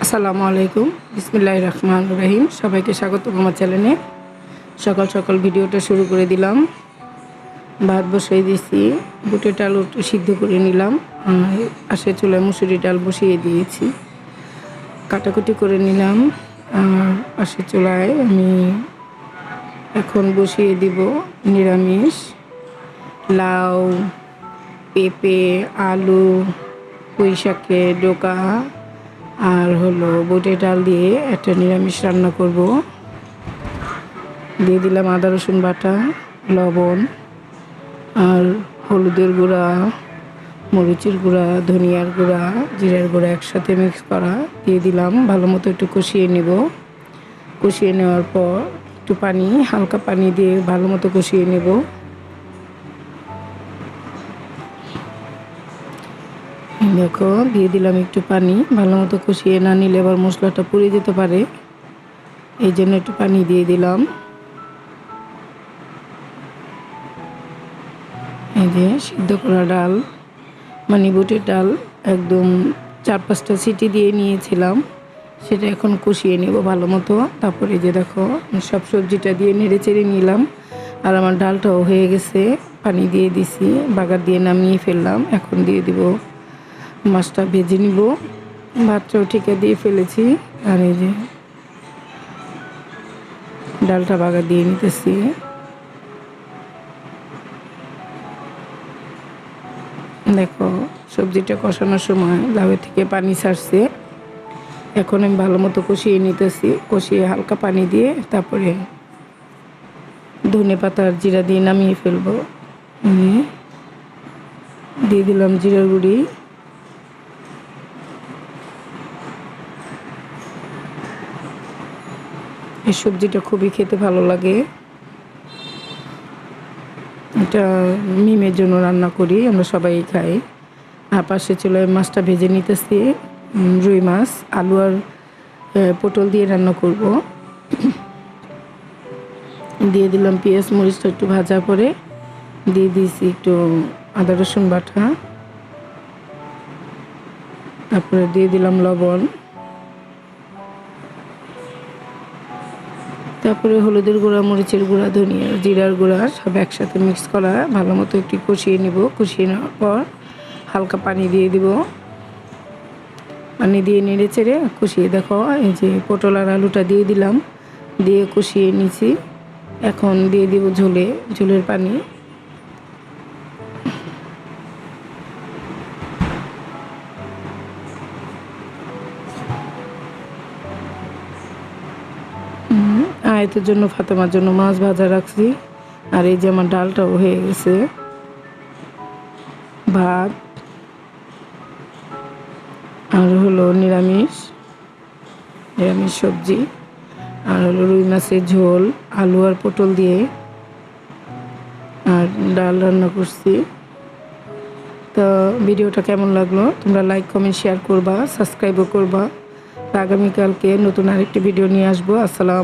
আসসালামু আলাইকুম, বিসমিল্লাহির রহমানির রহিম। সবাইকে স্বাগত আমার চ্যানেলে। সকাল সকাল ভিডিওটা শুরু করে দিলাম। ভাত বসিয়ে দিয়েছি, বুটের ডাল সিদ্ধ করে নিলাম। পাশে চুলায় মুসুরি ডাল বসিয়ে দিয়েছি, কাটাকুটি করে নিলাম। আর পাশে চুলায় আমি এখন বসিয়ে দিব নিরামিষ লাউ, পেঁপে, আলু, পুঁই শাকের ডোকা আর হলো বুটের ডাল দিয়ে একটা নিরামিষ রান্না করব। দিয়ে দিলাম আদা রসুন বাটা, লবণ আর হলুদের গুঁড়া, মরিচের গুঁড়া, ধনিয়ার গুঁড়া, জিরার গুঁড়া একসাথে মিক্স করা দিয়ে দিলাম। ভালো মতো একটু কষিয়ে নেব। কষিয়ে নেওয়ার পর একটু পানি, হালকা পানি দিয়ে ভালো মতো কষিয়ে নেব। দেখো দিয়ে দিলাম একটু পানি। ভালো মতো কষিয়ে না নিলে আবার মশলাটা পুড়ে যেতে পারে, এই জন্য একটু পানি দিয়ে দিলাম। এই যে সিদ্ধ করা ডাল, মানে বুটের ডাল একদম 4-5টা সিটি দিয়ে নিয়েছিলাম, সেটা এখন কষিয়ে নেব ভালো মতো। তারপরে যে দেখো সব সবজিটা দিয়ে নেড়ে চেড়ে নিলাম। আর আমার ডালটাও হয়ে গেছে, পানি দিয়ে দিছি, বাগার দিয়ে নামিয়ে ফেললাম। এখন দিয়ে দিব মাছটা, ভেজে নিব। ভাতটাও ঠিকা দিয়ে ফেলেছি। আর এই যে ডালটা বাগার দিয়ে নিতেছি। দেখো সবজিটা কষানোর সময় লাউয়ের থেকে পানি ছাড়ছে। এখন আমি ভালো মতো কষিয়ে নিতেছি। কষিয়ে হালকা পানি দিয়ে তারপরে ধনে পাতা আর জিরা দিয়ে নামিয়ে ফেলবো। দিয়ে দিলাম জিরার গুঁড়ি, এই সবজিটা খুবই খেতে ভালো লাগে। এটা মিমের জন্য রান্না করি, আমরা সবাই খাই। আর পাশে চুলায় মাছটা ভেজে নিতেছি, রুই মাছ, আলু আর পটল দিয়ে রান্না করব। দিয়ে দিলাম পেঁয়াজ মরিচটা একটু ভাজা করে, দিয়ে দিয়েছি একটু আদা রসুন বাটা, তারপরে দিয়ে দিলাম লবণ, তারপরে হলুদের গুঁড়া, মরিচের গুঁড়া, ধনিয়া, জিরার গুঁড়া সব একসাথে মিক্স করা ভালো মতো একটু কষিয়ে নিব। কষিয়ে নেওয়ার পর হালকা পানি দিয়ে দিব। পানি দিয়ে নেড়ে চেড়ে কষিয়ে দেখো এই যে পটল আর আলুটা দিয়ে দিলাম, দিয়ে কষিয়ে নিছি। এখন দিয়ে দিব ঝোলের পানি। আয়াতের জন্য, ফাতেমার জন্য মাছ ভাজা রাখছি। আর এই যে আমার ডালটাও হয়ে গেছে। ভাত আর হলো নিরামিষ সবজি, আর হলো রুই মাছের ঝোল, আলু আর পটল দিয়ে আর ডাল রান্না করছি। তো ভিডিওটা কেমন লাগলো তোমরা লাইক, কমেন্ট, শেয়ার করবা, সাবস্ক্রাইবও করবা। আগামীকালকে নতুন আরেকটি ভিডিও নিয়ে আসবো। আসসালাম।